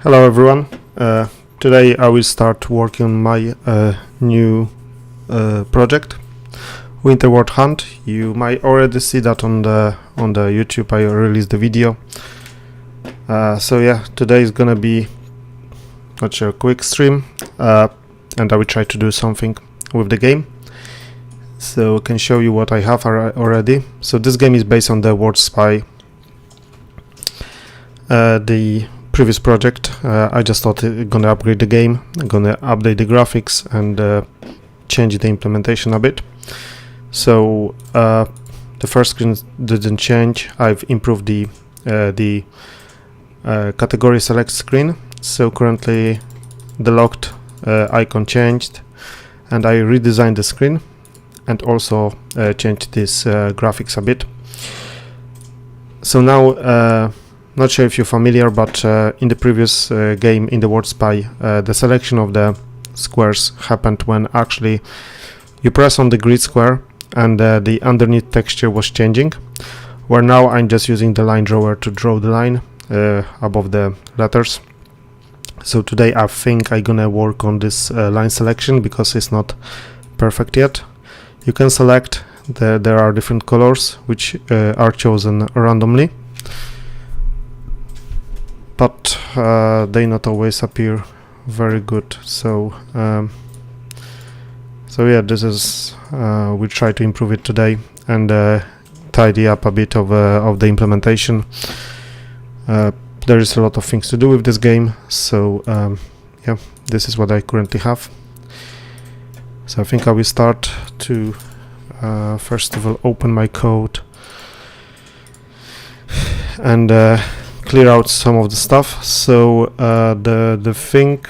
Hello everyone. Today I will start working on my new project, Winter Ward Hunt. You might already see that on the YouTube. I released the video. So yeah, today is gonna be a quick stream, and I will try to do something with the game. So I can show you what I have already. So this game is based on the Ward Spy. The previous project, I just thought gonna upgrade the game, gonna update the graphics and change the implementation a bit. So the first screen didn't change. I've improved the category select screen. So currently the locked icon changed, and I redesigned the screen and also changed this graphics a bit. So now not sure if you're familiar, but in the previous game, in the Ward Spy, the selection of the squares happened when actually you press on the grid square and the underneath texture was changing, where now I'm just using the line drawer to draw the line above the letters. So today I think I'm gonna work on this line selection because it's not perfect yet. You can select, there are different colors which are chosen randomly, but they not always appear very good. So so yeah, this is we'll try to improve it today and tidy up a bit of the implementation. There is a lot of things to do with this game, so yeah, this is what I currently have. So I think I will start to first of all open my code and clear out some of the stuff. So the thing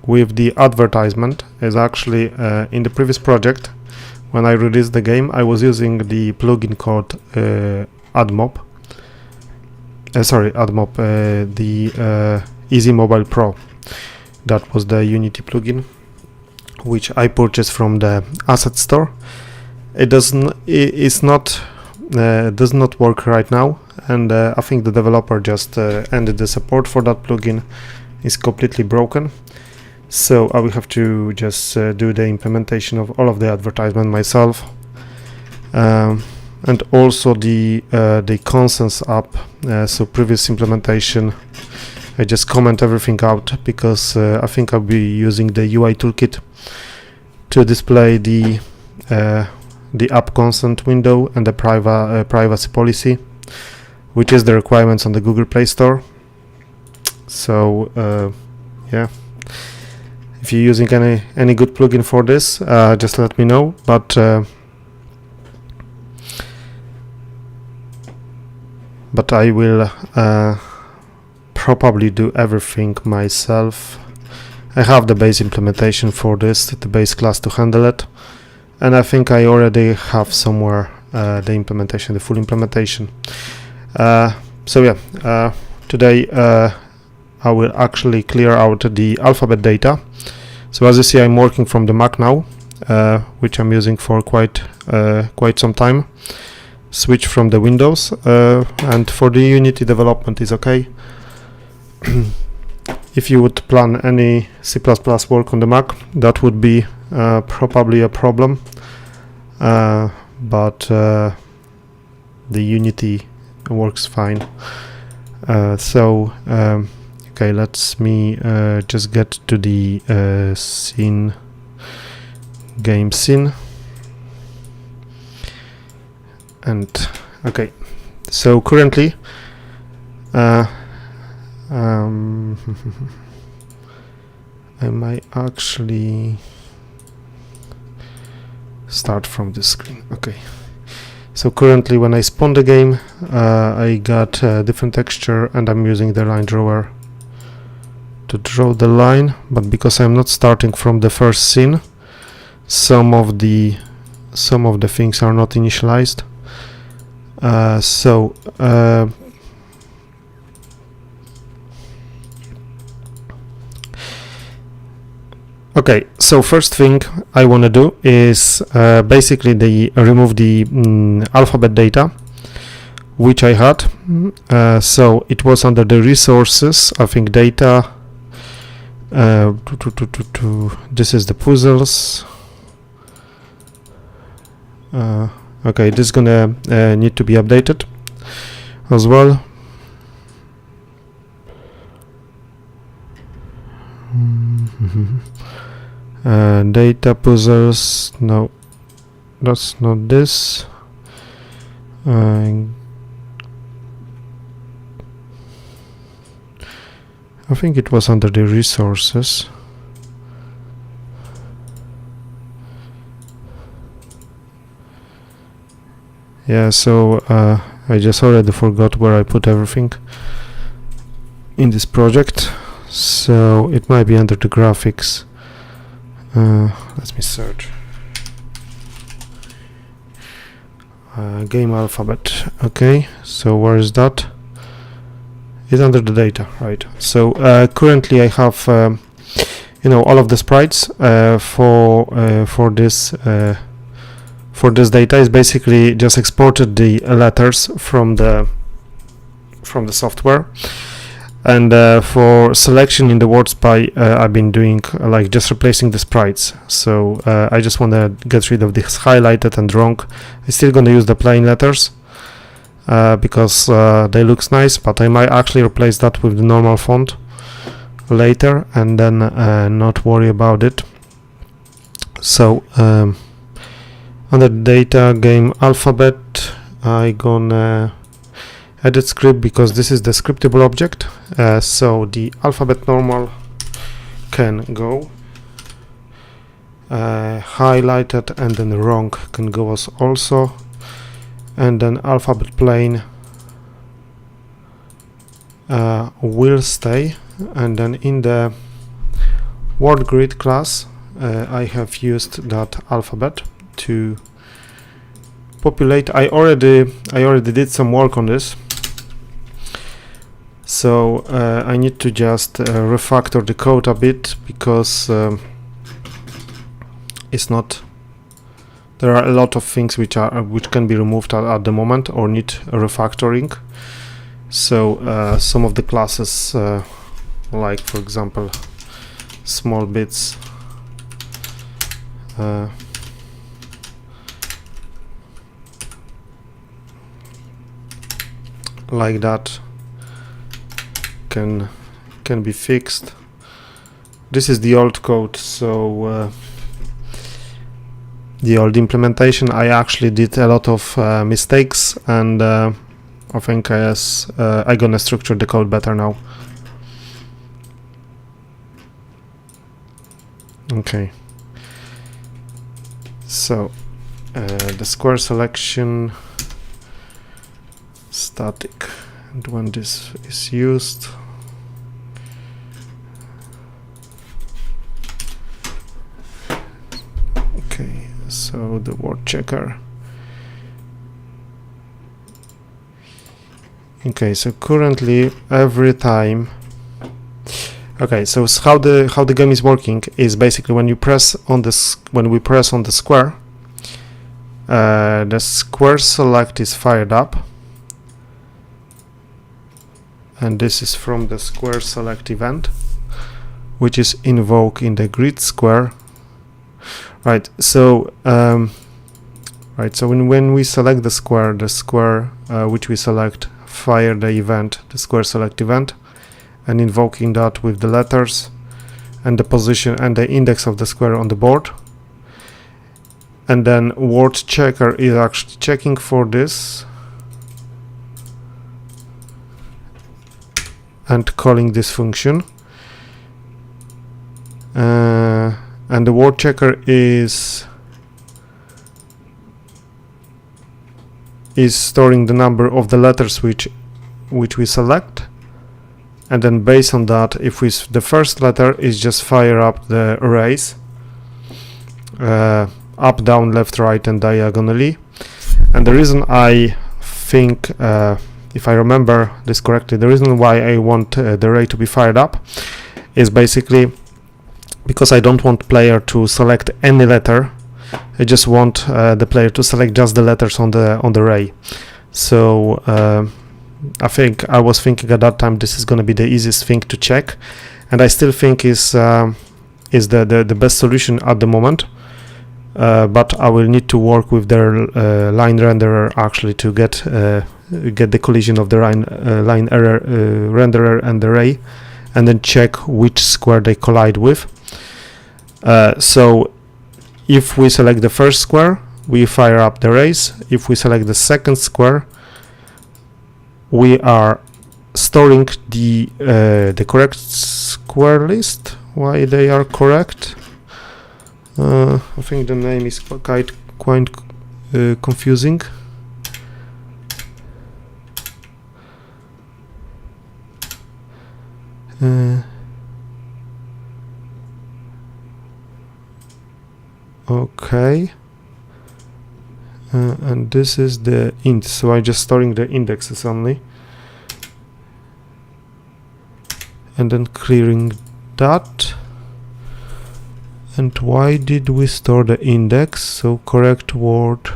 with the advertisement is actually in the previous project, when I released the game, I was using the plugin called AdMob. The Easy Mobile Pro. That was the Unity plugin, which I purchased from the asset store. It does not work right now, and I think the developer just ended the support for that plugin. It's completely broken, so I will have to just do the implementation of all of the advertisement myself, and also the Consensus app. So previous implementation, I just comment everything out because I think I'll be using the UI toolkit to display the app consent window and the privacy policy, which is the requirements on the Google Play Store. So yeah, if you're using any good plugin for this, just let me know. But I will probably do everything myself. I have the base implementation for this, the base class to handle it, and I think I already have somewhere the implementation, the full implementation. So yeah, today I will actually clear out the alphabet data. So as you see, I'm working from the Mac now, which I'm using for quite some time. Switch from the Windows, and for the Unity development is okay. If you would plan any C++ work on the Mac, that would be probably a problem, but the Unity works fine. So okay, let me just get to the game scene. And okay, so currently I might actually start from this screen. Okay, so currently when I spawn the game, I got a different texture, and I'm using the line drawer to draw the line, but because I'm not starting from the first scene, some of the things are not initialized. Okay, so first thing I want to do is basically remove the alphabet data, which I had. So it was under the resources, I think data. This is the puzzles. Okay, this is gonna need to be updated as well. Data puzzles, no, that's not this. I think it was under the resources. Yeah, so I just already forgot where I put everything in this project, so it might be under the graphics. Let me search. Game alphabet. Okay, so where is that? It's under the data, right? So currently I have all of the sprites for this data is basically just exported the letters from the software, and for selection in the WordSpy I've been doing like just replacing the sprites. So I just want to get rid of this highlighted and wrong. I'm still going to use the plain letters because they looks nice, but I might actually replace that with the normal font later and then not worry about it. So under data game alphabet, I gonna edit script because this is the scriptable object. So the alphabet normal can go, highlighted and then wrong can go as also, and then alphabet plain will stay. And then in the word grid class I have used that alphabet to populate. I already did some work on this, so I need to just refactor the code a bit because it's not. There are a lot of things which can be removed at the moment or need refactoring. So some of the classes, like for example, small bits. Like that can be fixed. This is the old code, so the old implementation I actually did a lot of mistakes, and I think I'm gonna structure the code better now. Okay, so the square selection static, and when this is used, okay, so the word checker. Okay, so currently every time, okay, so how the game is working is basically when you press on this, when we press on the square select is fired up, and this is from the square select event, which is invoked in the grid square, right? So so when we select the square which we select fire the event, the square select event, and invoking that with the letters and the position and the index of the square on the board. And then word checker is actually checking for this and calling this function, and the word checker is storing the number of the letters which we select, and then based on that, if the first letter is just fire up the arrays up, down, left, right, and diagonally. And the reason I think, if I remember this correctly, the reason why I want the array to be fired up is basically because I don't want player to select any letter. I just want the player to select just the letters on the array. So I was thinking at that time this is going to be the easiest thing to check, and I still think is the best solution at the moment. But I will need to work with their line renderer actually to get the collision of the line error renderer and array, and then check which square they collide with. So if we select the first square, we fire up the arrays. If we select the second square, we are storing the correct square list. Why they are correct? I think the name is quite confusing. Okay. And this is the int, so I'm just storing the indexes only, and then clearing that. And why did we store the index? So correct word,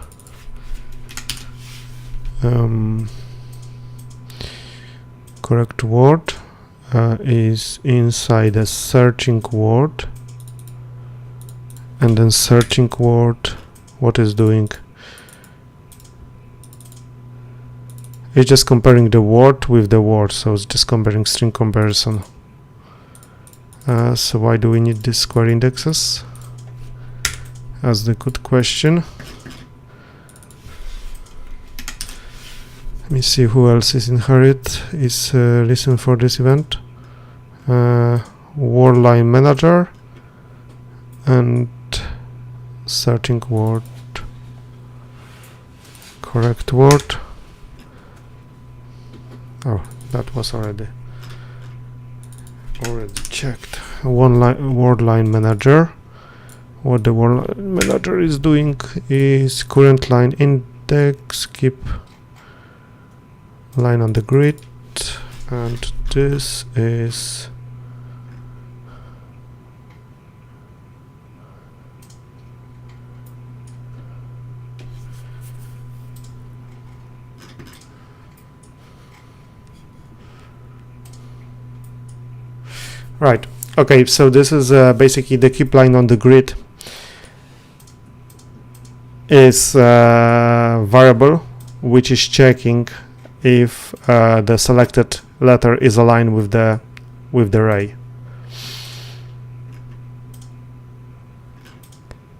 is inside a searching word, and then searching word, what is doing? It's just comparing the word with the word, so it's just comparing string comparison. So why do we need these square indexes? That's the good question. Let me see who else is inherit, is listen for this event. Word line manager and searching word, correct word. Oh, that was already checked. Word line manager. What the word line manager is doing is current line index, keep line on the grid, and this is right. Okay, so this is basically the keep line on the grid is variable which is checking if the selected letter is aligned with the array.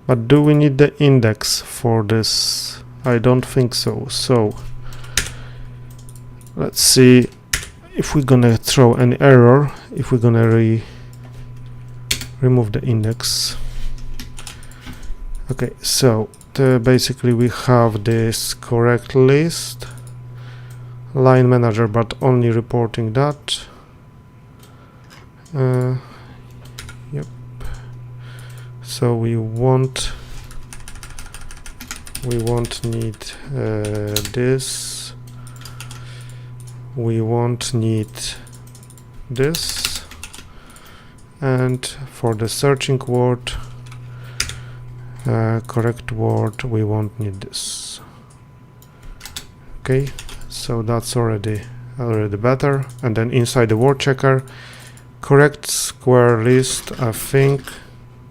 But do we need the index for this? I don't think so. So let's see if we're gonna throw an error, if we're gonna remove the index. Okay, so basically we have this correct list, line manager, but only reporting that. Yep. So we won't need this. We won't need this. And for the searching word, correct word, we won't need this. Okay, so that's already better. And then inside the word checker, correct square list, I think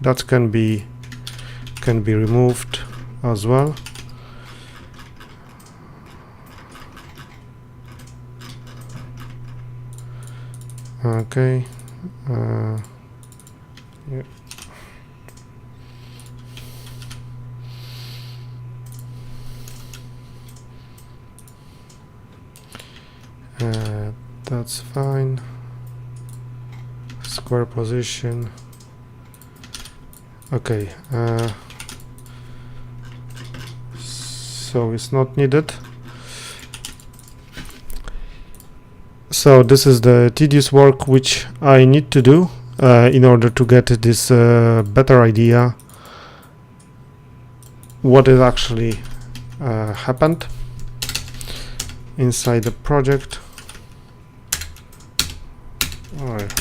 that can be removed as well. Okay. Yeah. That's fine. Square position. Okay. So it's not needed. So this is the tedious work which I need to do in order to get this better idea what is actually happened inside the project. Alright.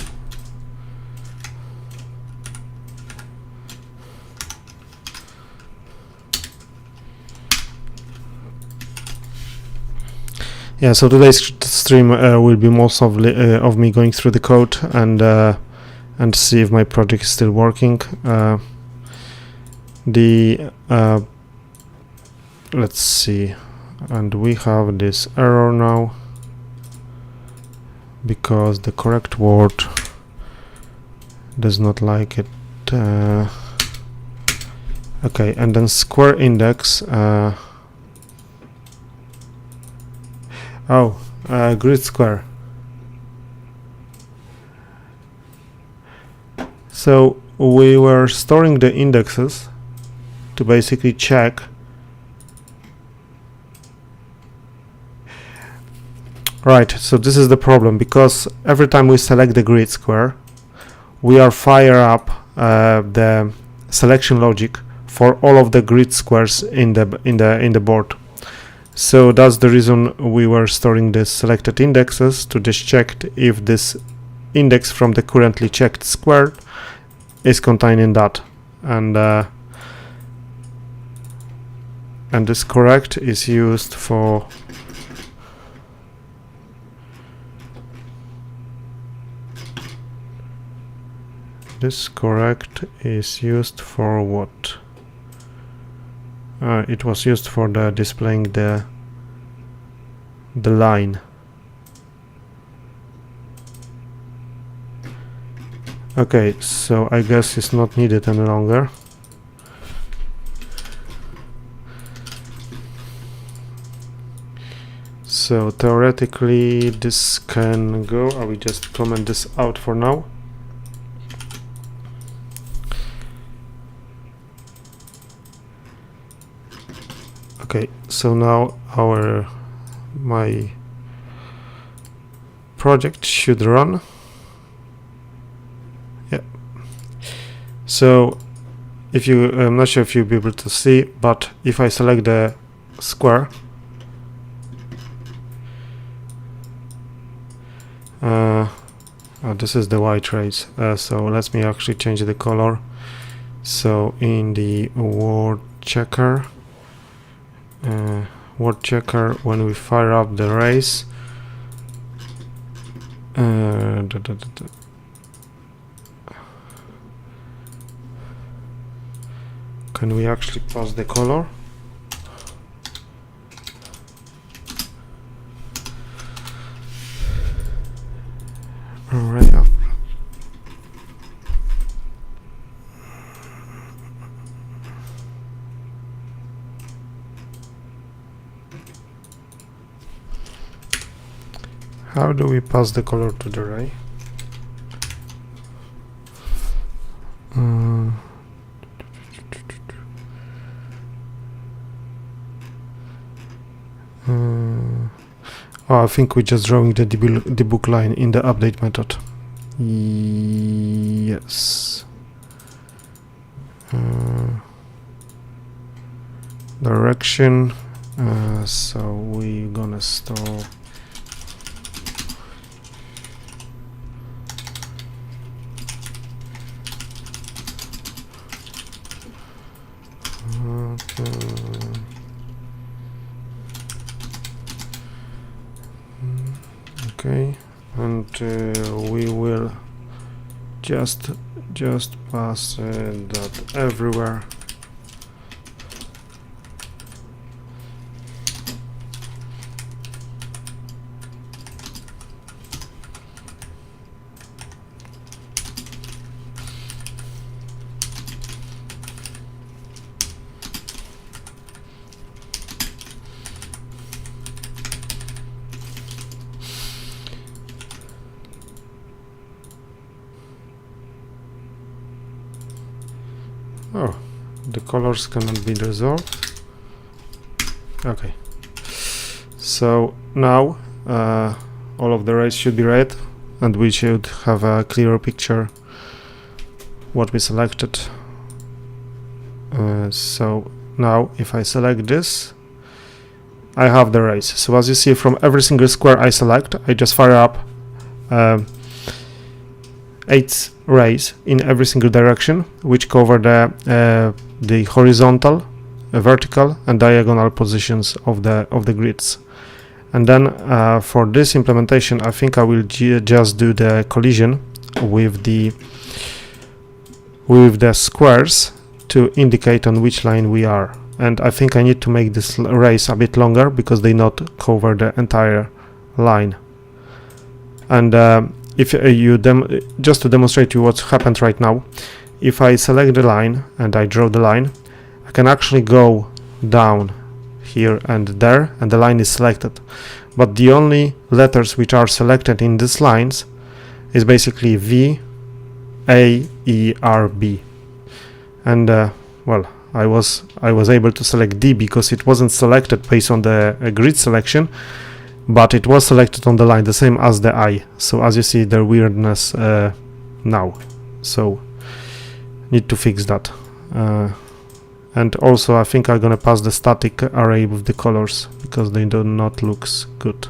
Yeah, so today's stream will be most of me going through the code and see if my project is still working. Let's see, and we have this error now because the correct word does not like it. Okay, and then square index. Grid square. So we were storing the indexes to basically check. Right, so this is the problem, because every time we select the grid square, we are fire up the selection logic for all of the grid squares in the board. So that's the reason we were storing the selected indexes, to just check if this index from the currently checked square is containing that, and this correct is used for what? It was used for the displaying the line. Okay, so I guess it's not needed any longer. So theoretically this can go. I will just comment this out for now. Okay, so now my project should run. Yeah. So I'm not sure if you'll be able to see, but if I select the square, this is the white trace. So let me actually change the color. So in the word checker, when we fire up the race, can we actually pass the color? Array up. How do we pass the color to the array? I think we're just drawing the debug line in the update method. Yes. Direction. So we're gonna store. Okay, and we will just pass that everywhere. Oh, the colors cannot be resolved. Okay, so now all of the rays should be red, and we should have a clearer picture what we selected. So now if I select this, I have the rays. So as you see, from every single square I select, I just fire up 8 rays in every single direction, which cover the horizontal, vertical and diagonal positions of the grids. And then for this implementation, I think I will just do the collision with the squares to indicate on which line we are. And I think I need to make this rays a bit longer because they not cover the entire line. And if you just to demonstrate you what's happened right now, if I select the line and I draw the line, I can actually go down here and there, and the line is selected. But the only letters which are selected in these lines is basically V, A, E, R, B. And well, I was able to select D because it wasn't selected based on the grid selection, but it was selected on the line, the same as the I. So as you see, the weirdness now. So need to fix that. And also I think I'm gonna pass the static array with the colors because they do not look good.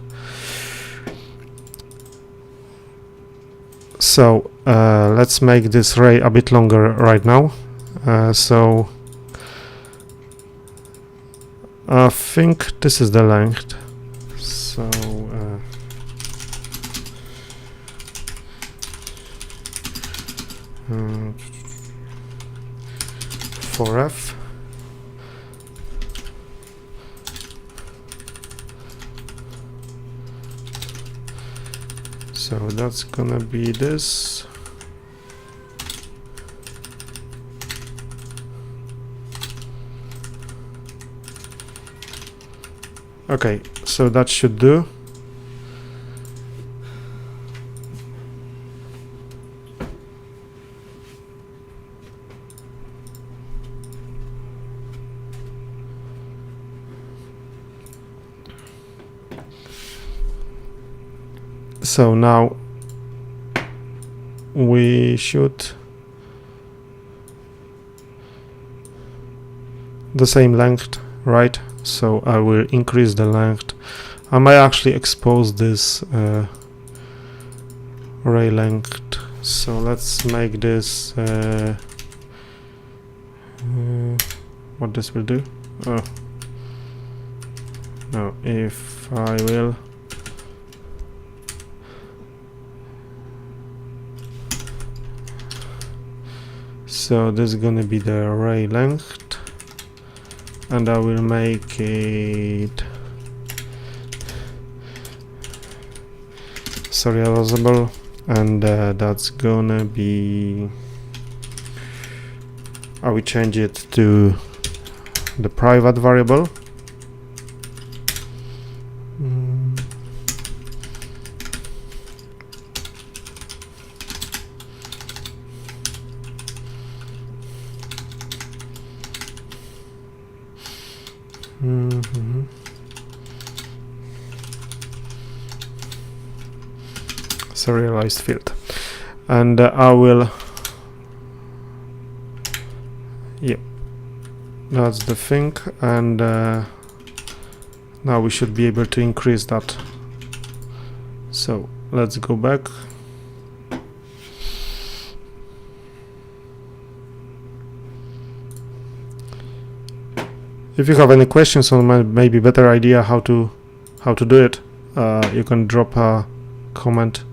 So let's make this ray a bit longer right now. So I think this is the length. So for F. So that's gonna be this. Okay, so that should do. So now we should the same length, right? So I will increase the length. I might actually expose this ray length. So let's make this what this will do. Oh no, if I will so this is gonna be the array length, and I will make it serializable, and that's gonna be, I will change it to the private variable. Serialized field, and I will, yep, that's the thing. And now we should be able to increase that. So let's go back. If you have any questions on maybe better idea how to do it, you can drop a comment.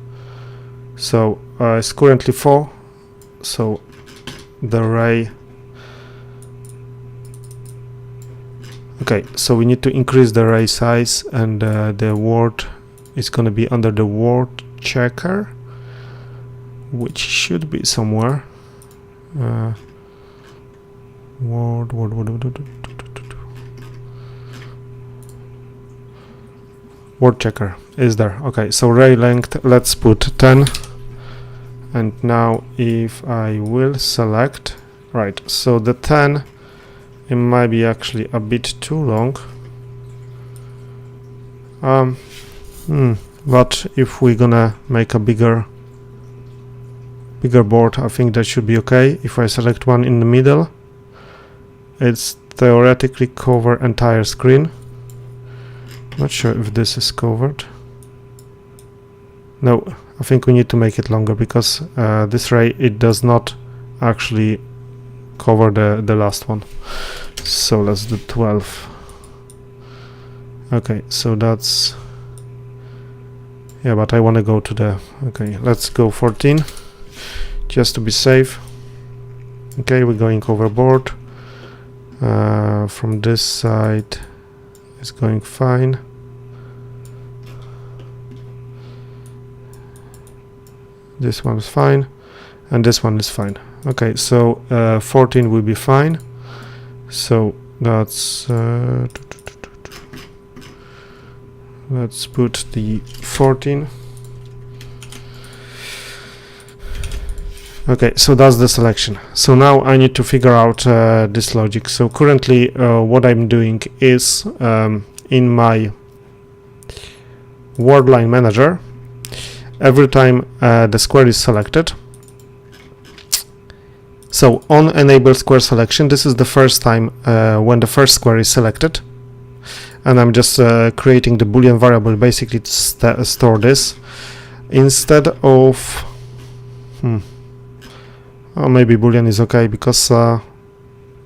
So it's currently 4, so the array, okay, so we need to increase the array size, and the word is going to be under the word checker, which should be somewhere. Word checker is there. Okay, so array length, let's put 10. And now if I will select, right, so the 10, it might be actually a bit too long. But if we're gonna make a bigger board, I think that should be okay. If I select one in the middle, it's theoretically cover entire screen. Not sure if this is covered. No, I think we need to make it longer because this ray, it does not actually cover the last one. So let's do 12. Okay, so that's Yeah, but I want to go to the, okay, let's go 14 just to be safe. Okay, we're going overboard. From this side it's going fine. This one's fine, and this one is fine. Okay, so 14 will be fine. So that's let's put the 14. Okay, so that's the selection. So now I need to figure out this logic. So currently what I'm doing is in my word line manager, every time the square is selected, so on enable square selection, this is the first time when the first square is selected, and I'm just creating the boolean variable basically to store this instead of or maybe boolean is okay, because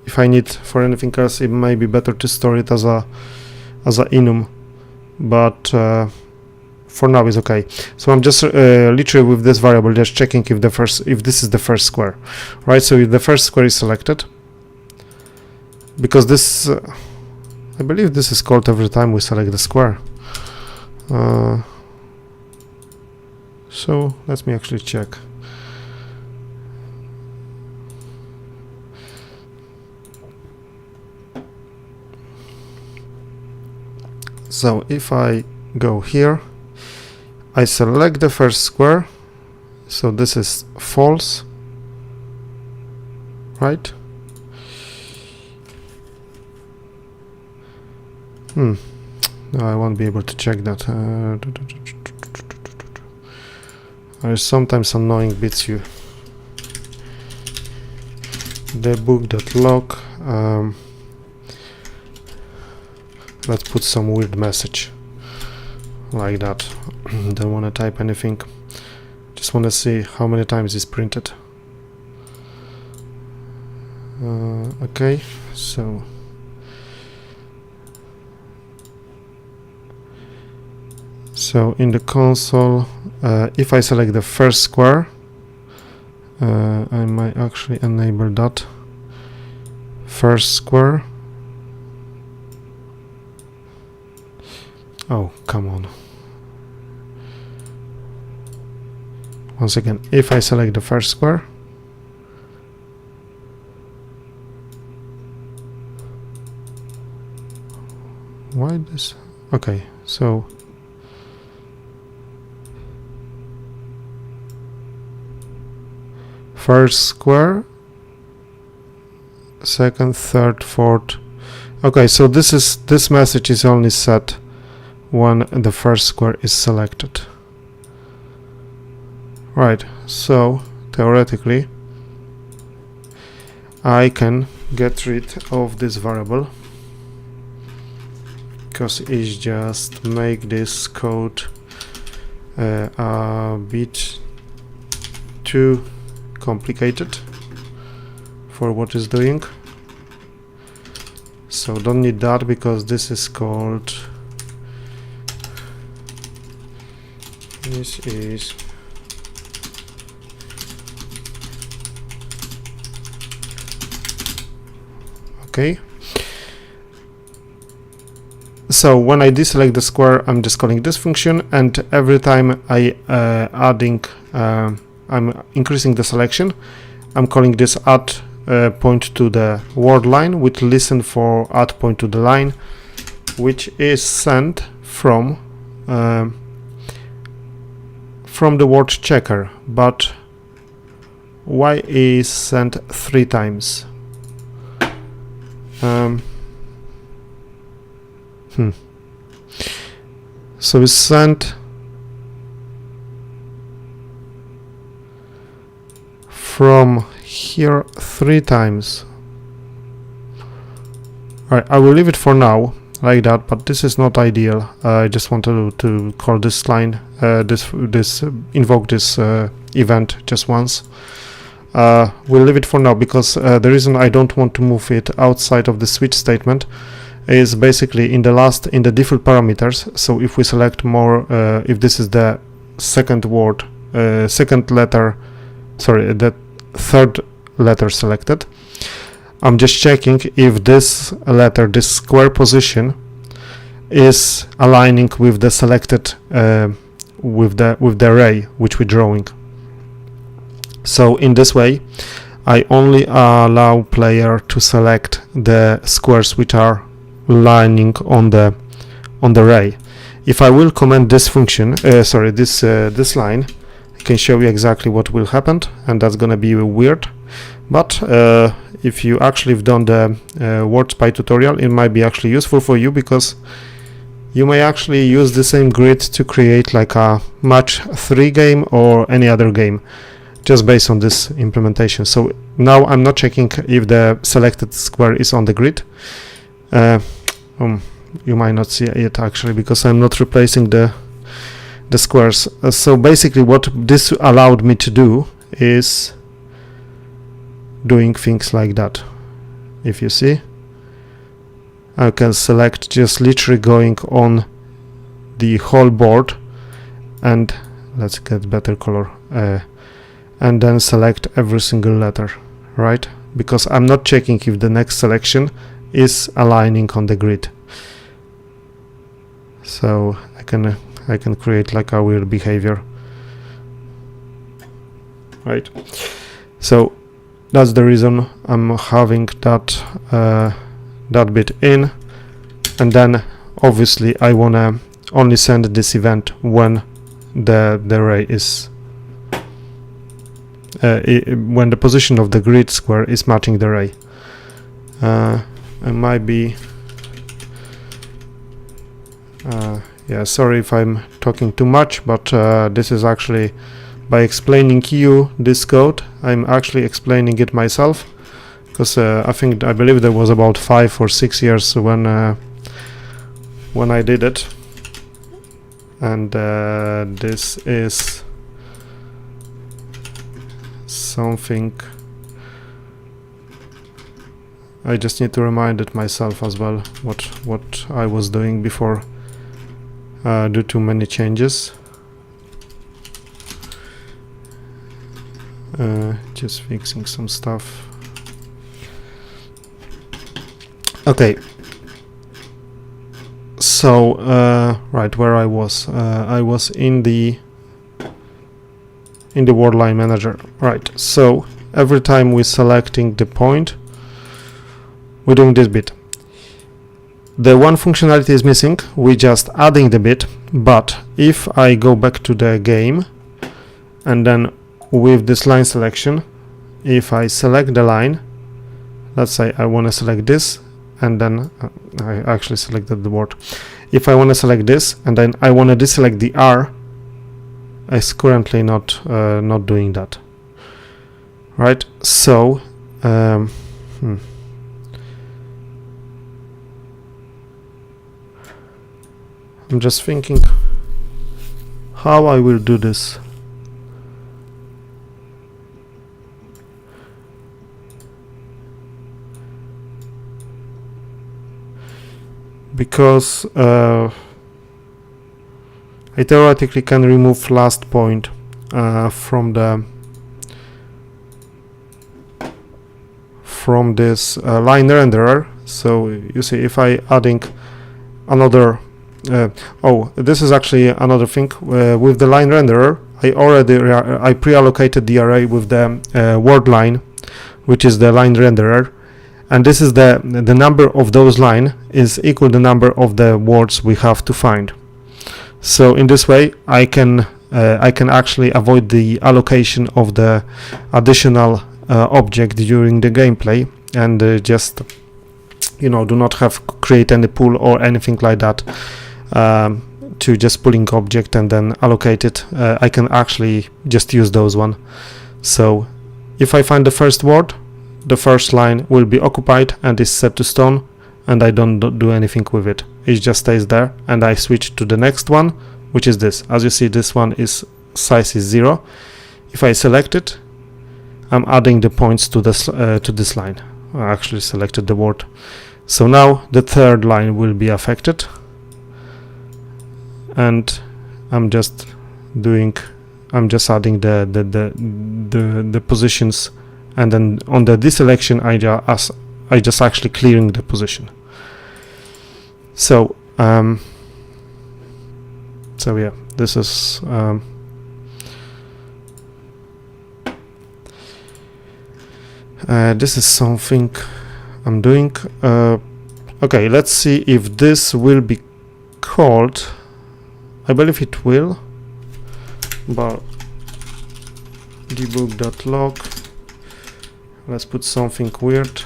if I need for anything else, it may be better to store it as a enum, but for now is okay. So I'm just literally with this variable just checking if this is the first square, right? So if the first square is selected, because this I believe this is called every time we select the square. So let me actually check. So if I go here, I select the first square, so this is false, right? No, I won't be able to check that. There's sometimes annoying bits you debug.log. Let's put some weird message like that. Don't want to type anything, just want to see how many times it's printed. Okay, so in the console, if I select the first square, I might actually enable that first square. Oh, come on. Once again, if I select the first square, why this? Okay, so first square, second, third, fourth. Okay, so this message is only set when the first square is selected. Right, so theoretically I can get rid of this variable, because it's just make this code a bit too complicated for what it's doing. So don't need that, because this is called, this is okay. So when I deselect the square, I'm just calling this function, and every time I I'm increasing the selection, I'm calling this add point to the word line, which listen for add point to the line, which is sent from the word checker. But why is sent 3 times? So it's sent from here 3 times. Alright, I will leave it for now like that, but this is not ideal. I just wanted to call this line, invoke this event just once. We'll leave it for now, because the reason I don't want to move it outside of the switch statement is basically in the default parameters. So if we select more, if this is the second word, second letter, sorry, the third letter selected. I'm just checking if this letter, this square position, is aligning with the selected with the array which we're drawing. So in this way, I only allow player to select the squares which are lining on the array. If I will comment this function, this line, I can show you exactly what will happen, and that's gonna be weird. But if you actually have done the WordSpy tutorial, it might be actually useful for you, because you may actually use the same grid to create like a match 3 game or any other game, just based on this implementation. So now I'm not checking if the selected square is on the grid. You might not see it actually, because I'm not replacing the squares. So basically what this allowed me to do is doing things like that. If you see, I can select, just literally going on the whole board, and let's get better color, and then select every single letter, right? Because I'm not checking if the next selection is aligning on the grid. So I can create like a weird behavior, right? So that's the reason I'm having that that bit in, and then obviously I wanna only send this event when the array is when the position of the grid square is matching the array. I might be yeah, sorry if I'm talking too much, but this is actually, by explaining you this code, I'm actually explaining it myself, because I believe there was about 5 or 6 years when I did it, and this is something I just need to remind it myself as well, what I was doing before, due to many changes. Just fixing some stuff. Okay, so right where I was in the word line manager, right? So every time we're selecting the point, we're doing this bit. The one functionality is missing, we're just adding the bit, but if I go back to the game, and then with this line selection, if I select the line, let's say I want to select this, and then I actually selected the word. If I want to select this, and then I want to deselect the R, it's currently not doing that, right? So I'm just thinking how I will do this. Because I theoretically can remove last point from this line renderer. So you see, if I adding another this is actually another thing with the line renderer. I pre-allocated the array with the word line, which is the line renderer, and this is the number of those line is equal the number of the words we have to find. So in this way I can actually avoid the allocation of the additional object during the gameplay, and just, you know, do not have create any pool or anything like that, to just pulling object and then allocate it. I can actually just use those one. So if I find the first word, the first line will be occupied and is set to stone, and I don't do anything with it. It just stays there, and I switch to the next one, which is this. As you see, this one is size is 0. If I select it, I'm adding the points to this line. I actually selected the word. So now the third line will be affected, and I'm just just adding the positions, and then on the deselection I just actually clearing the position. So so yeah, this is something I'm doing. Okay, let's see if this will be called. I believe it will. But debug.log. Let's put something weird.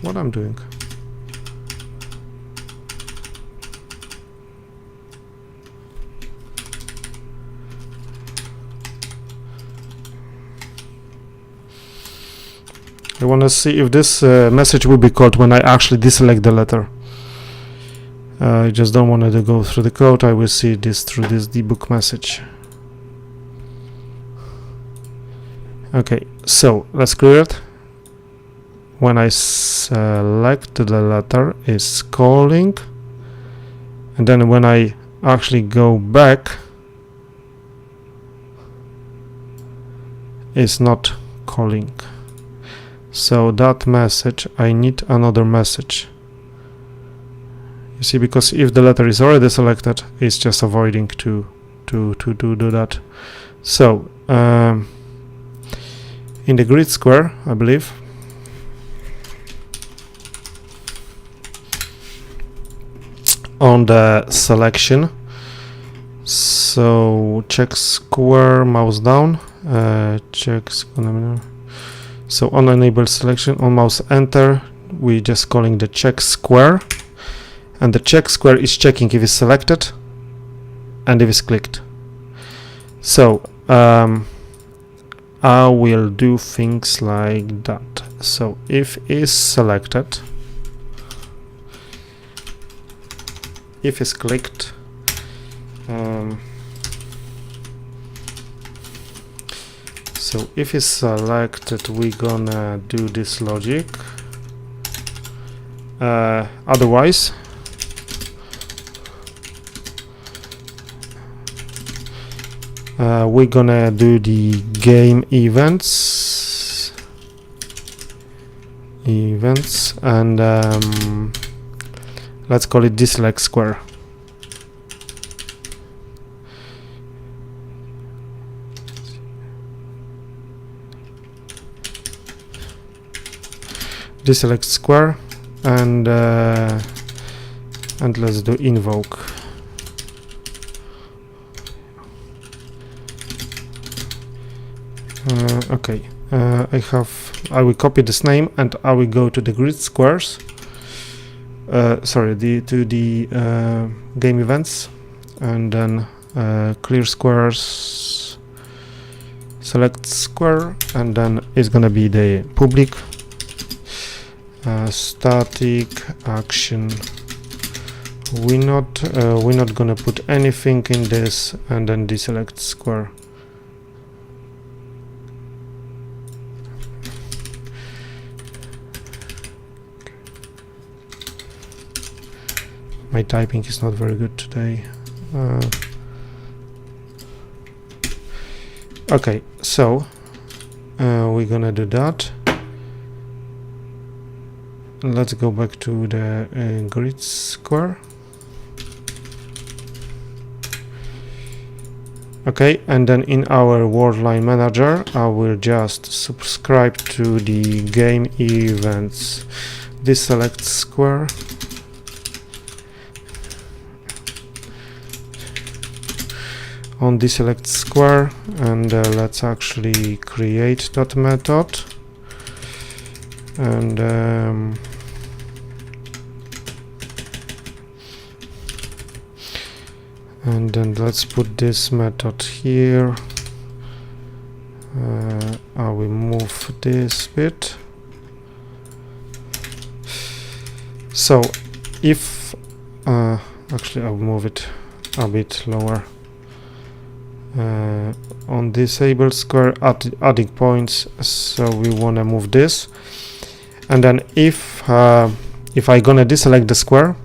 What I'm doing? I want to see if this message will be called when I actually deselect the letter. I just don't want to go through the code. I will see this through this debug message. Okay, so let's clear it. When I select the letter, it's calling, and then when I actually go back, it's not calling. So that message, I need another message. You see, because if the letter is already selected, it's just avoiding to do that. So in the grid square, I believe, on the selection, so check square, mouse down, check square. So on enable selection, on mouse enter, we just calling the check square, and the check square is checking if it's selected and if it's clicked. So I will do things like that. So if it's selected, if it's clicked, so if it's selected, we're gonna do this logic. Otherwise, we're gonna do the game events, and let's call it deselect square. Deselect square, and let's do invoke. Okay, I will copy this name, and I will go to the grid squares. Sorry, to the game events, and then clear squares, select square, and then it's gonna be the public static action. We're not gonna put anything in this, and then deselect square. My typing is not very good today. Okay, so we're gonna do that. Let's go back to the grid square. Okay, and then in our word line manager, I will just subscribe to the game events. Deselect square. On deselect square, and let's actually create that method, and then let's put this method here. I will move this bit. So if actually I'll move it a bit lower. On disable square, adding points, so we want to move this, And then if I gonna deselect the square,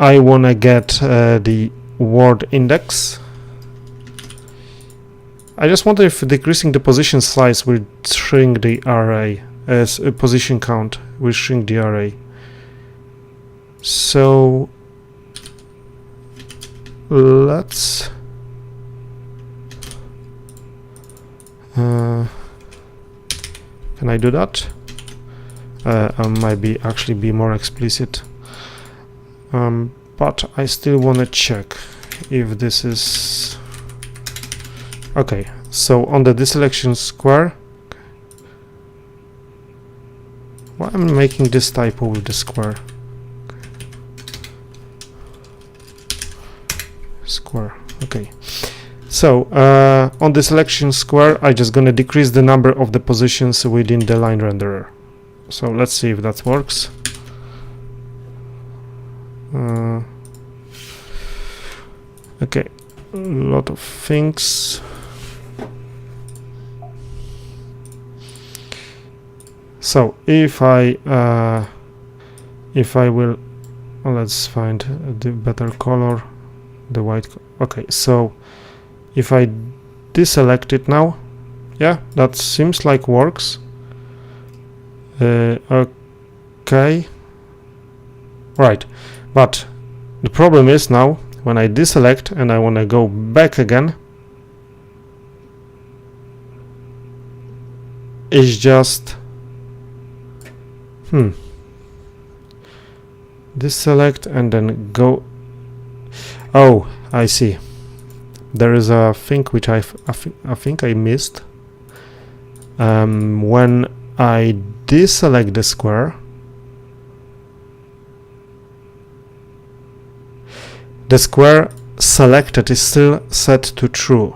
I wanna get the word index. I just wonder if decreasing the position size will shrink the array, as a position count will shrink the array. So let's can I do that? I might actually be more explicit, but I still want to check if this is okay. So on the deselection square, why am I making this typo with the square? Square, okay. So on the selection square, I'm just gonna decrease the number of the positions within the line renderer. So let's see if that works. Okay, a lot of things. So if I will, let's find the better color, the white. Okay, so if I deselect it now, yeah, that seems like works. Okay, right, but the problem is now when I deselect and I want to go back again, it's just deselect and then go. Oh, I see. There is a thing which I think I missed. When I deselect the square, the square selected is still set to true.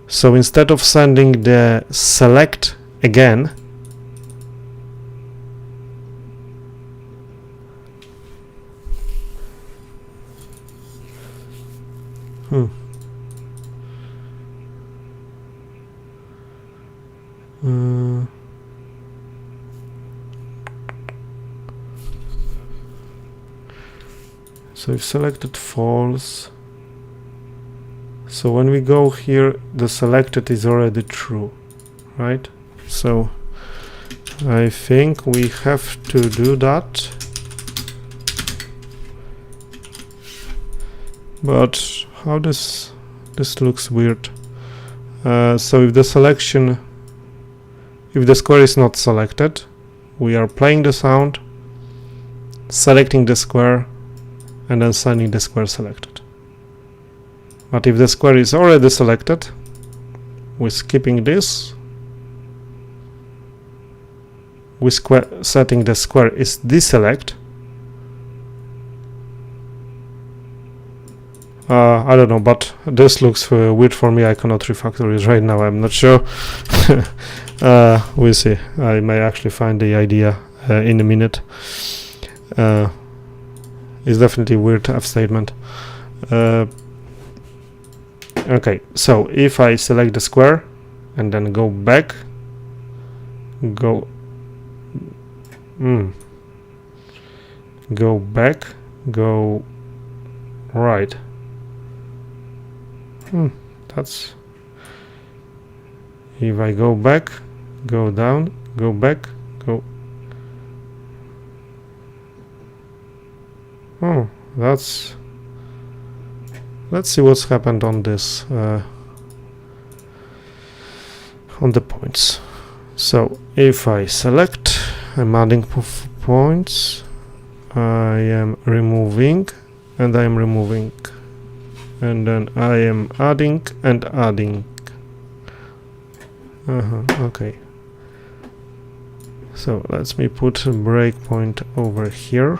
So instead of sending the select again, so if selected false, so when we go here, the selected is already true, right? So I think we have to do that, but how this looks weird. So if the selection, if the square is not selected, we are playing the sound, selecting the square, and then sending the square selected. But if the square is already selected, we're skipping this. Setting the square is deselect. I don't know, but this looks weird for me. I cannot refactor it right now. I'm not sure. We'll see. I may actually find the idea in a minute. It's definitely a weird F statement. Okay, so if I select the square and then go back, go back, go right. That's, if I go back, go down, go back, go. Oh, that's, let's see what's happened on this, on the points. So if I select, I'm adding points, I am removing, and I am removing, and then I am adding and adding. Okay. So let me put a breakpoint over here.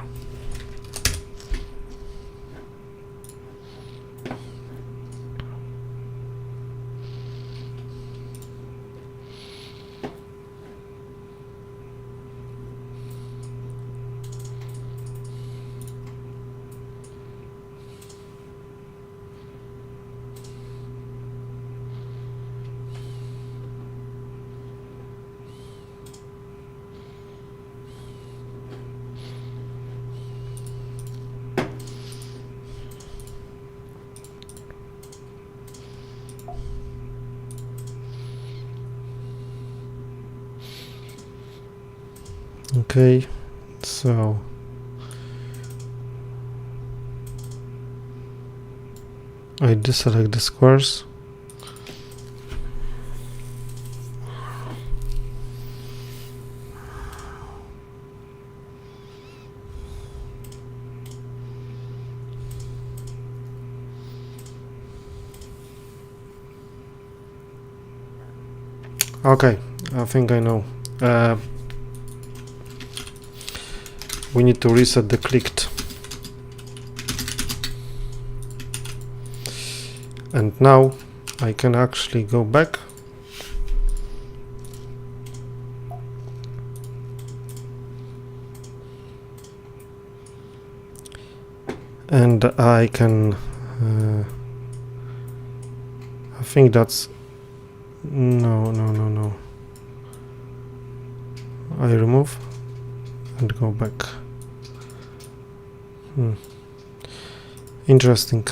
Okay, so I deselect the squares. Okay, I think I know. We need to reset the clicked. And now I can actually go back and I can I think that's no. I remove and go back. Interesting.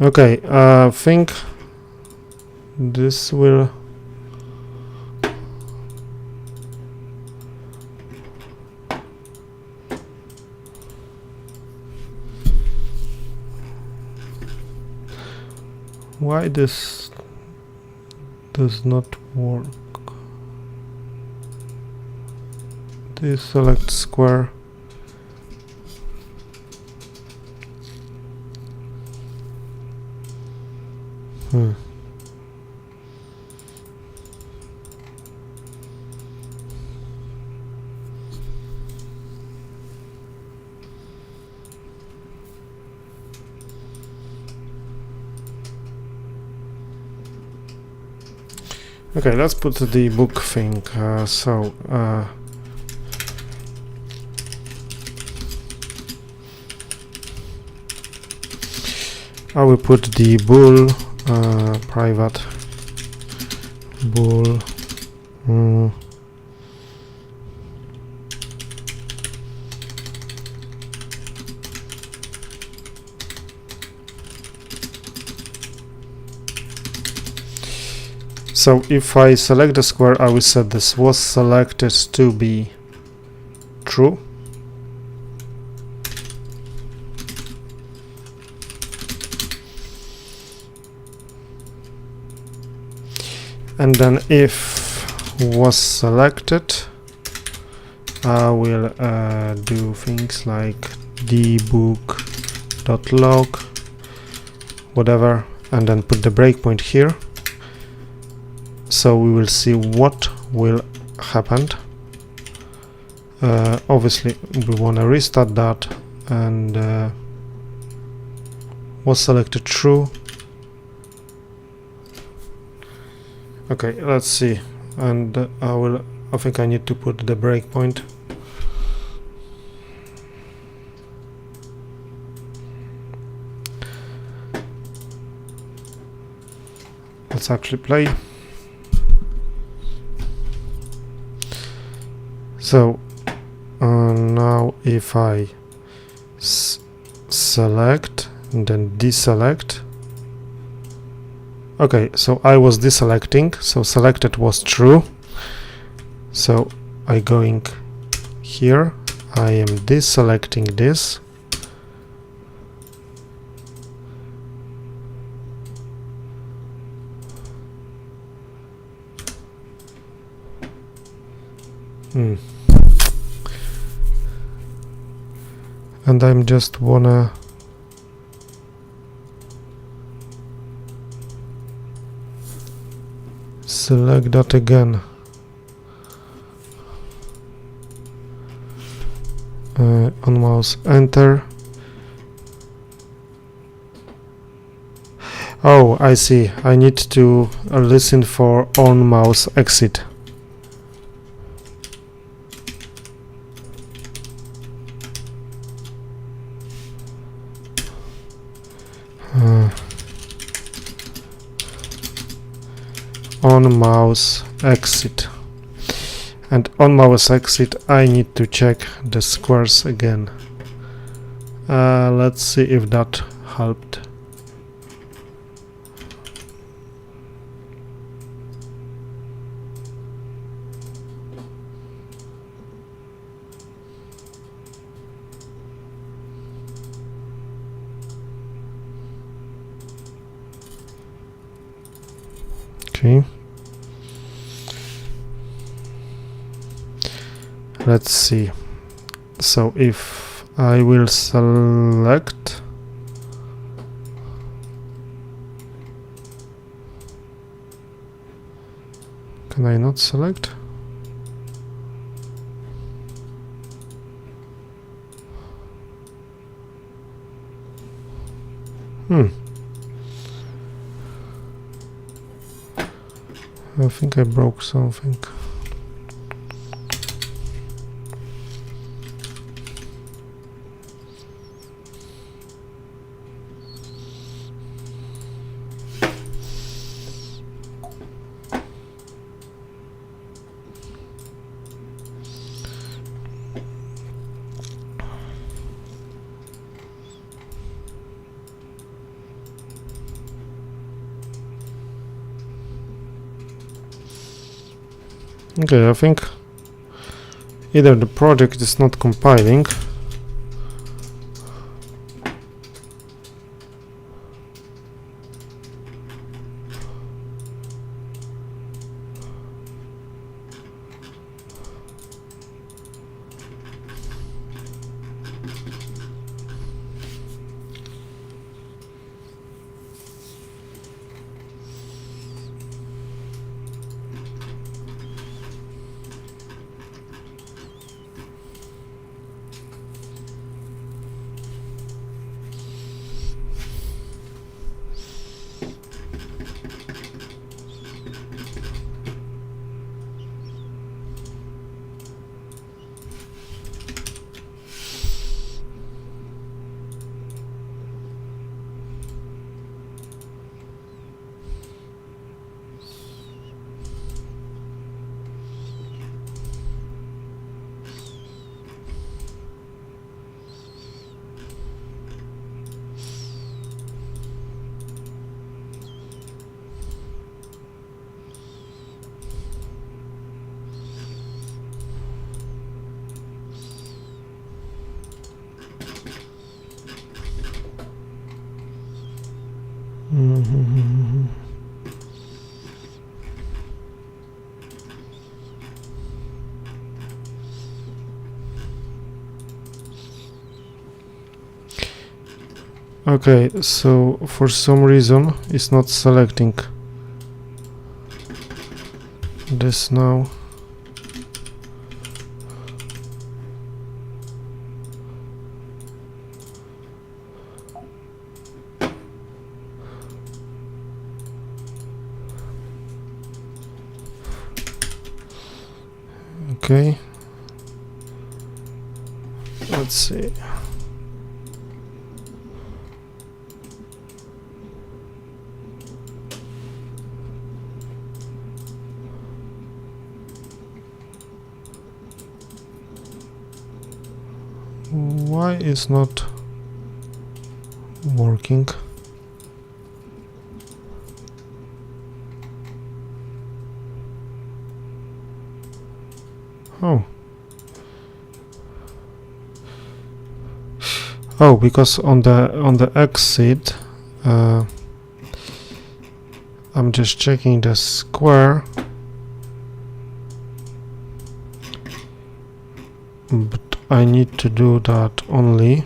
Okay, I think this will why this does not work. Deselect square. Okay, let's put the book thing. I will put the bool private bool so if I select the square, I will set this was selected to be true. And then if was selected, I will do things like dbook.log, whatever, and then put the breakpoint here. So we will see what will happen. Obviously, we want to restart that, and was selected true. Okay, let's see. And I think I need to put the breakpoint. Let's actually play. So now if I select and then deselect. Okay, so I was deselecting, so selected was true. So I going here, I am deselecting this. and I'm just wanna select that again. On mouse enter. Oh, I see. I need to listen for on mouse exit. On mouse exit. And on mouse exit I need to check the squares again. Let's see if that helped. Okay. Let's see. So if I will select, can I not select? I think I broke something. Okay, I think either the project is not compiling, Okay, so for some reason it's not selecting this now. Okay, let's see. Why is not working? Oh, because on the exit, I'm just checking the square, but I need to do that only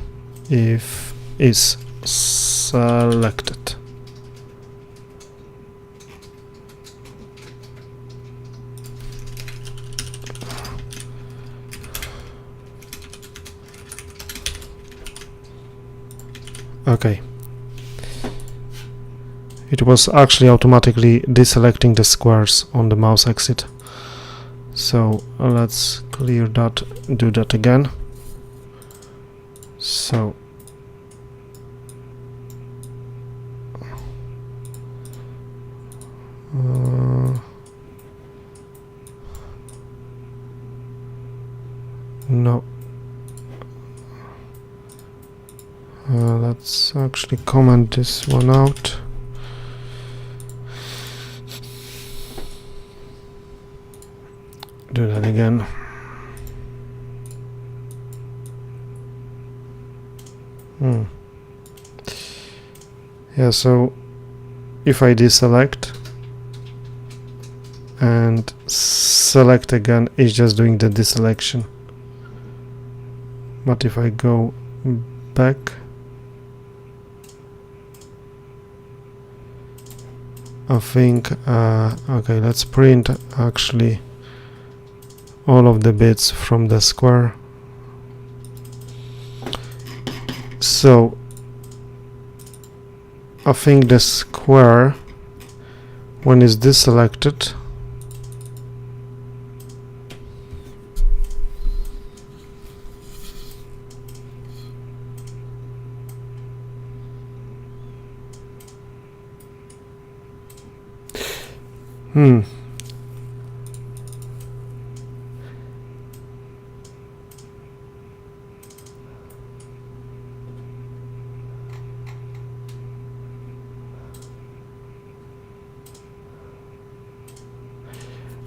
if is selected. Okay. It was actually automatically deselecting the squares on the mouse exit. So let's clear that, do that again. So no. Let's actually comment this one out. Do that again. Yeah, so if I deselect and select again, it's just doing the deselection. But if I go back, I think okay, let's print actually all of the bits from the square. So I think the square, when it's deselected,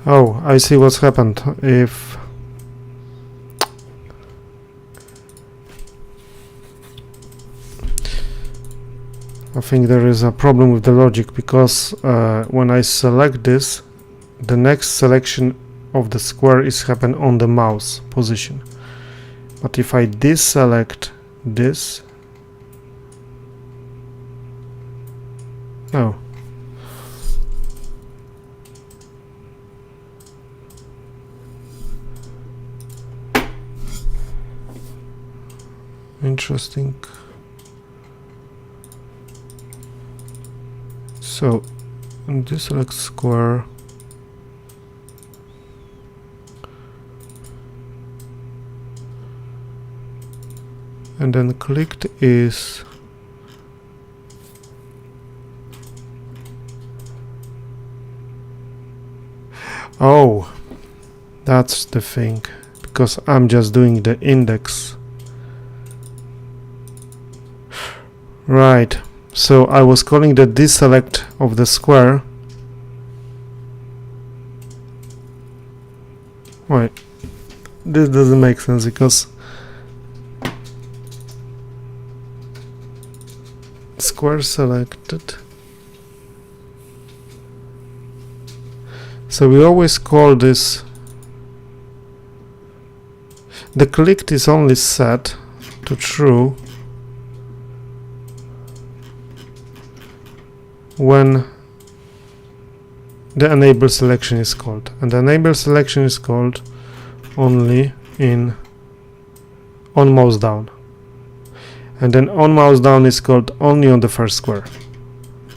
oh, I see what's happened. If I think there is a problem with the logic, because when I select this, the next selection of the square is happen on the mouse position. But if I deselect this, oh, interesting. So deselect square, and then clicked is oh, that's the thing, because I'm just doing the index. Right, so I was calling the deselect of the square. Wait, this doesn't make sense, because square selected. So we always call this, the clicked is only set to true when the enable selection is called, and the enable selection is called only in on mouse down, and then on mouse down is called only on the first square,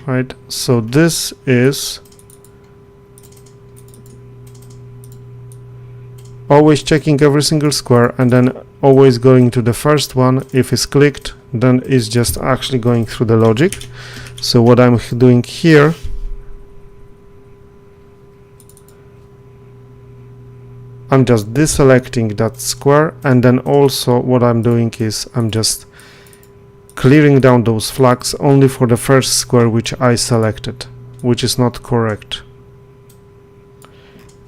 right? So this is always checking every single square and then always going to the first one. If it's clicked, then it's just actually going through the logic. So what I'm doing here, I'm just deselecting that square, and then also what I'm doing is I'm just clearing down those flags only for the first square which I selected, which is not correct,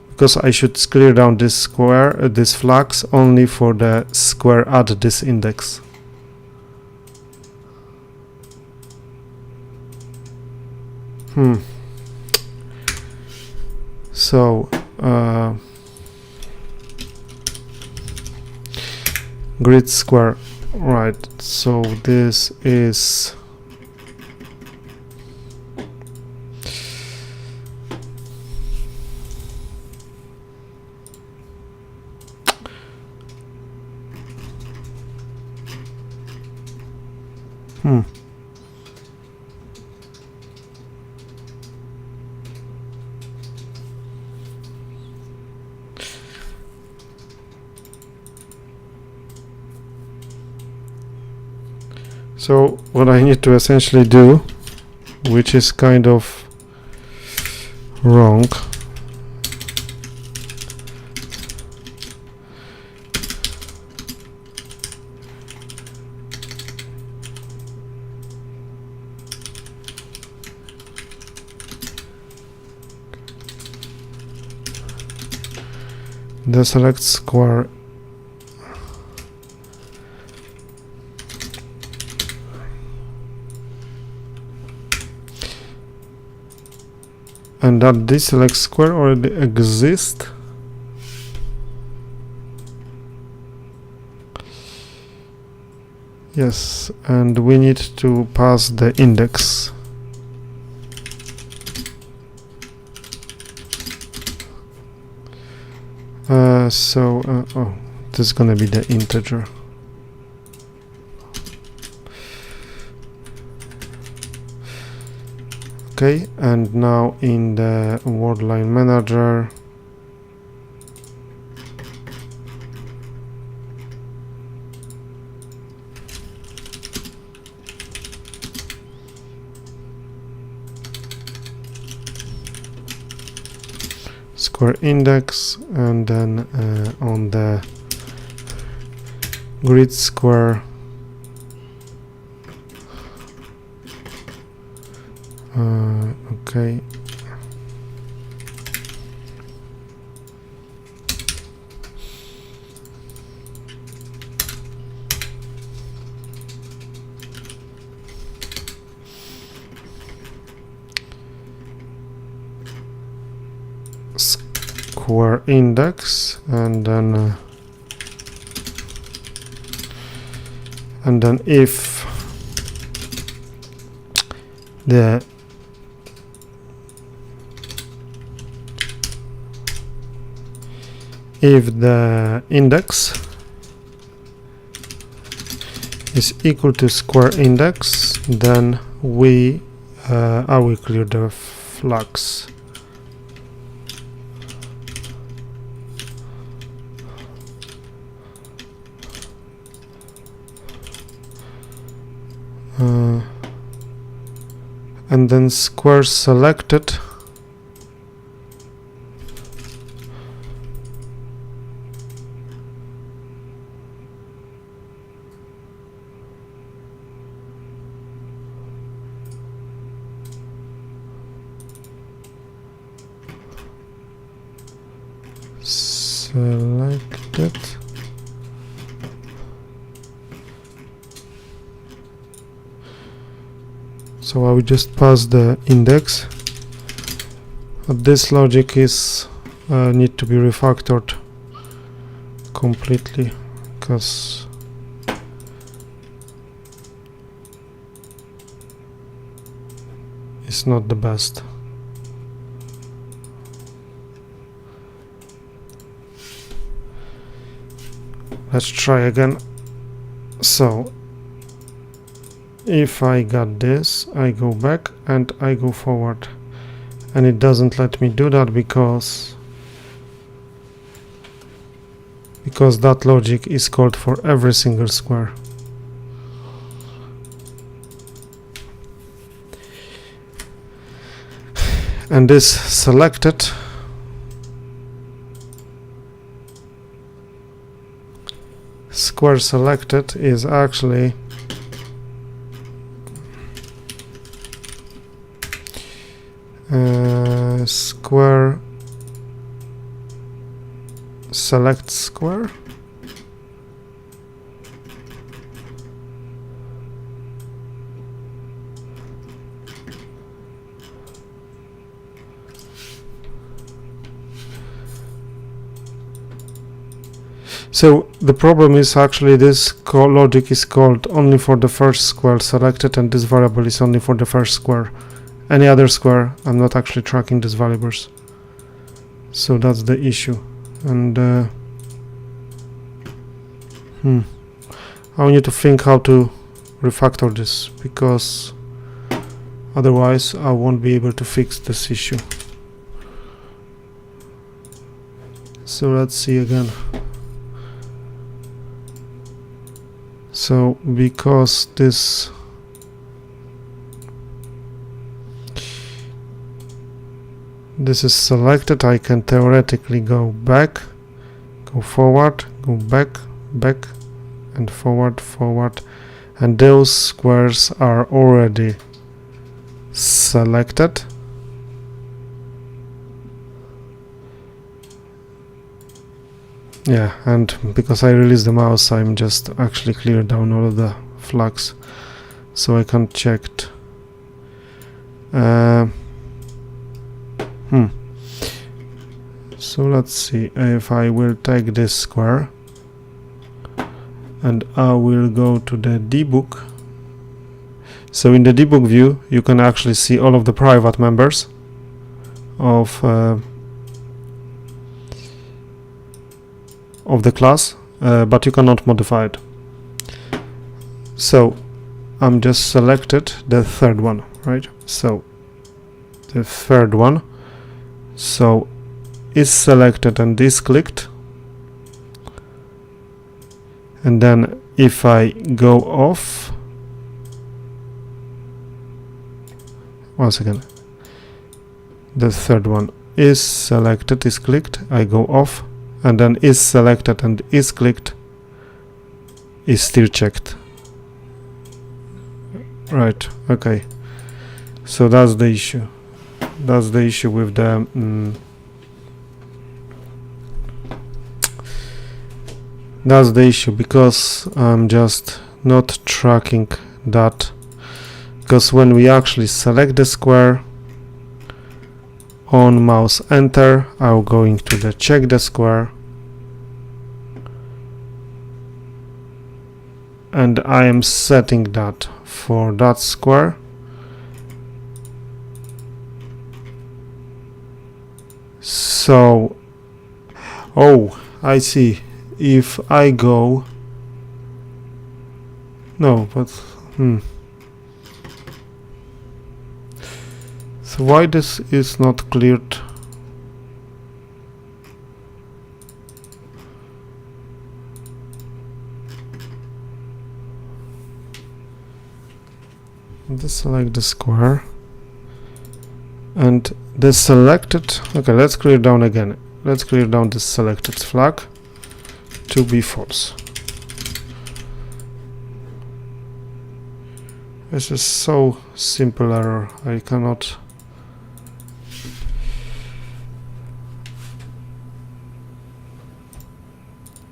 because I should clear down this square, these flags only for the square at this index. So grid square Right, so this is so what I need to essentially do, which is kind of wrong, the select square and that this select square already exists. Yes, and we need to pass the index. Oh, this is gonna be the integer. Okay, and now in the word line manager, square index, and then on the grid square okay, square index, and then if the index is equal to square index, then we will clear the flags. And then square selected selected so I will just pass the index, but this logic is need to be refactored completely because it's not the best. Let's try again. So if I got this, I go back and I go forward, and it doesn't let me do that because that logic is called for every single square. And this selected square selected is actually square select square. So the problem is actually this logic is called only for the first square selected, and this variable is only for the first square. Any other square, I'm not actually tracking these values. So that's the issue. And I need to think how to refactor this, because otherwise I won't be able to fix this issue. So let's see again. So because this is selected, I can theoretically go back, go forward, go back, back, and forward, forward, and those squares are already selected. Yeah, and because I released the mouse, I'm just actually cleared down all of the flags, so I can check it. So let's see if I will take this square and I will go to the debug. So in the debug view, you can actually see all of the private members of the class, but you cannot modify it. So I'm just selected the third one, right? So the third one, so is selected and is clicked, and then if I go off, once again, the third one is selected, is clicked, I go off, and then is selected and is clicked is still checked. Right, okay. So that's the issue. That's the issue with the that's the issue, because I'm just not tracking that, because when we actually select the square on mouse enter, I'm going to the check the square, and I am setting that for that square. So, oh, I see. If I go, no, but so why this is not cleared? Select the square and the selected. Okay, let's clear down again. Let's clear down this selected flag to be false. This is so simple error. I cannot.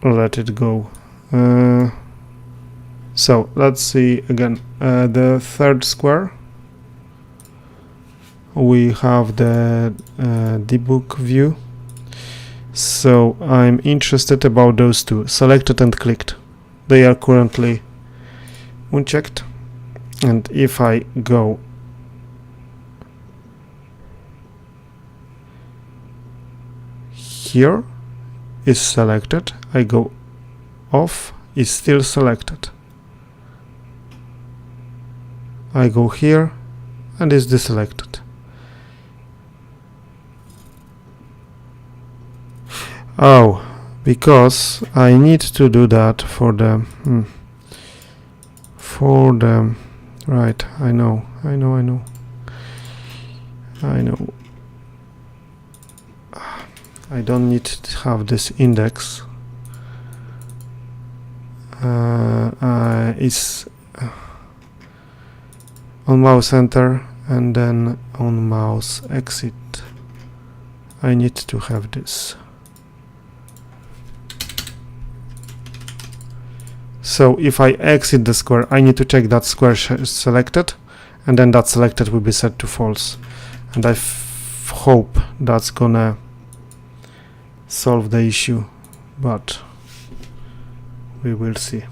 Let it go. So let's see again. The third square, we have the debug view. So I'm interested about those two, selected and clicked. They are currently unchecked, and if I go here, is selected, I go off, is still selected. I go here and is deselected. Oh, because I need to do that for the right, I know. I don't need to have this index. Is on mouse enter and then on mouse exit. I need to have this. So if I exit the square, I need to check that square is selected, and then that selected will be set to false. And I hope that's gonna solve the issue, but we will see.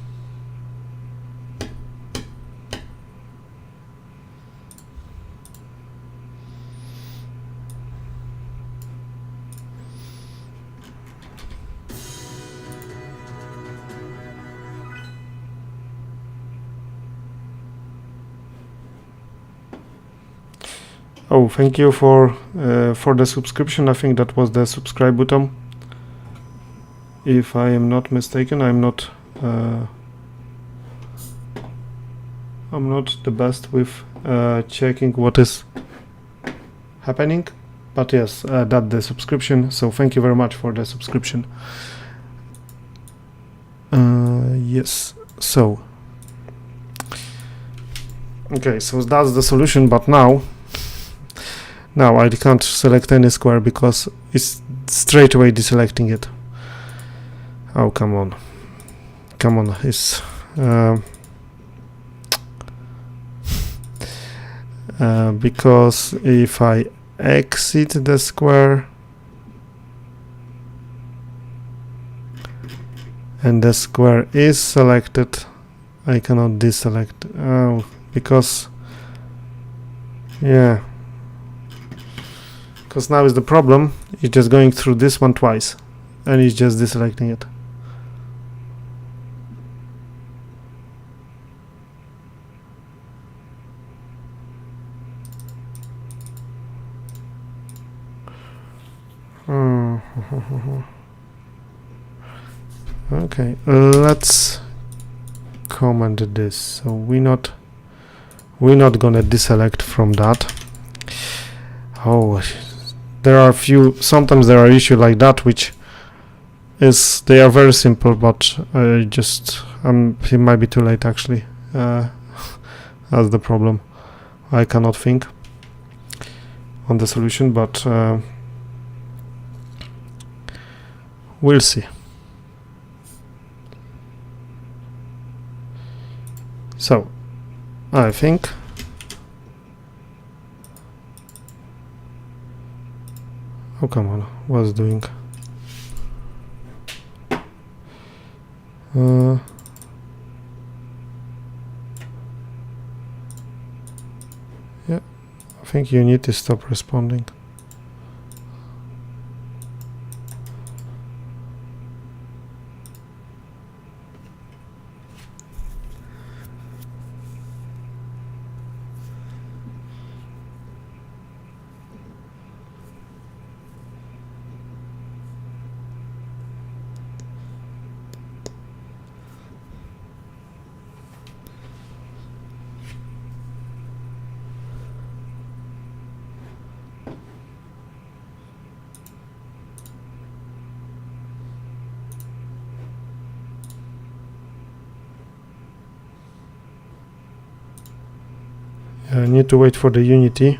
Oh, thank you for the subscription. I think that was the subscribe button. If I am not mistaken, I'm not the best with checking what is happening, but yes, that's the subscription. So thank you very much for the subscription. Yes. So okay, so that's the solution. But now I can't select any square because it's straight away deselecting it. Oh, come on. It's because if I exit the square and the square is selected, I cannot deselect. Oh, because yeah. Because now is the problem, it's just going through this one twice and it's just deselecting it. Okay, let's comment this. So we're not gonna deselect from that. Oh, there are sometimes there are issues like that, which is, they are very simple, but it might be too late actually. That's the problem. I cannot think on the solution, but we'll see. So I think oh, come on, what's doing? Yeah, I think you need to stop responding. I need to wait for the Unity.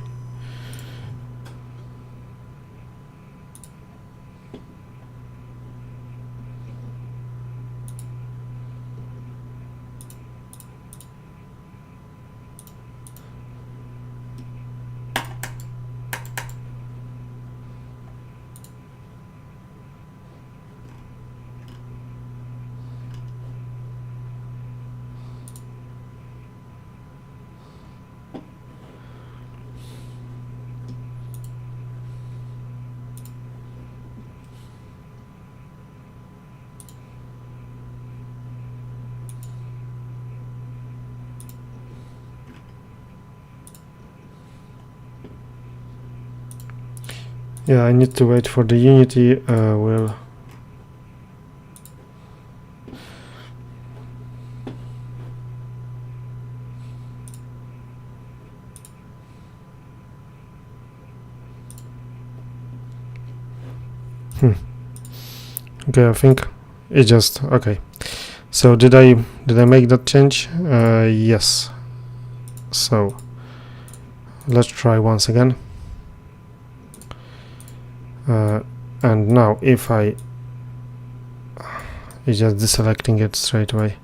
Yeah, I need to wait for the Unity. Well, okay, I think it just okay. So did I make that change? Yes. So let's try once again. And now if it's just deselecting it straight away.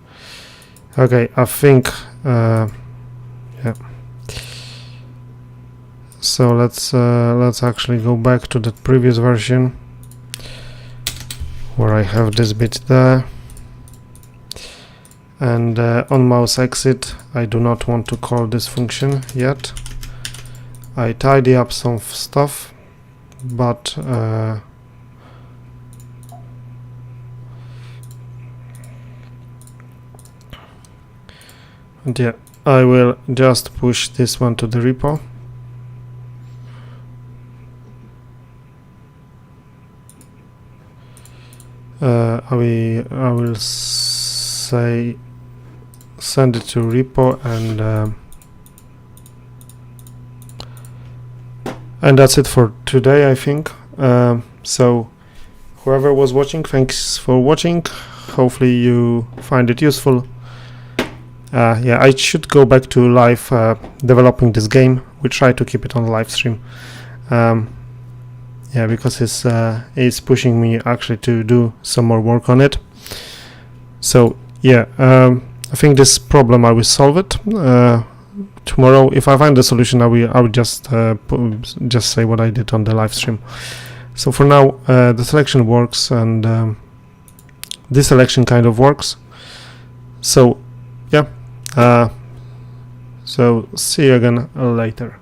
Okay, I think yeah. So let's actually go back to the previous version where I have this bit there. And on mouse exit, I do not want to call this function yet. I tidy up some stuff, but and yeah, I will just push this one to the repo. I will say send it to repo, and that's it for today, I think. So whoever was watching, thanks for watching. Hopefully you find it useful. Yeah, I should go back to live developing this game. We try to keep it on the live stream. Yeah, because it's pushing me actually to do some more work on it. So yeah, I think this problem I will solve it tomorrow. If I find the solution, I will just say what I did on the live stream. So for now, the selection works, and this selection kind of works. So yeah, so see you again later.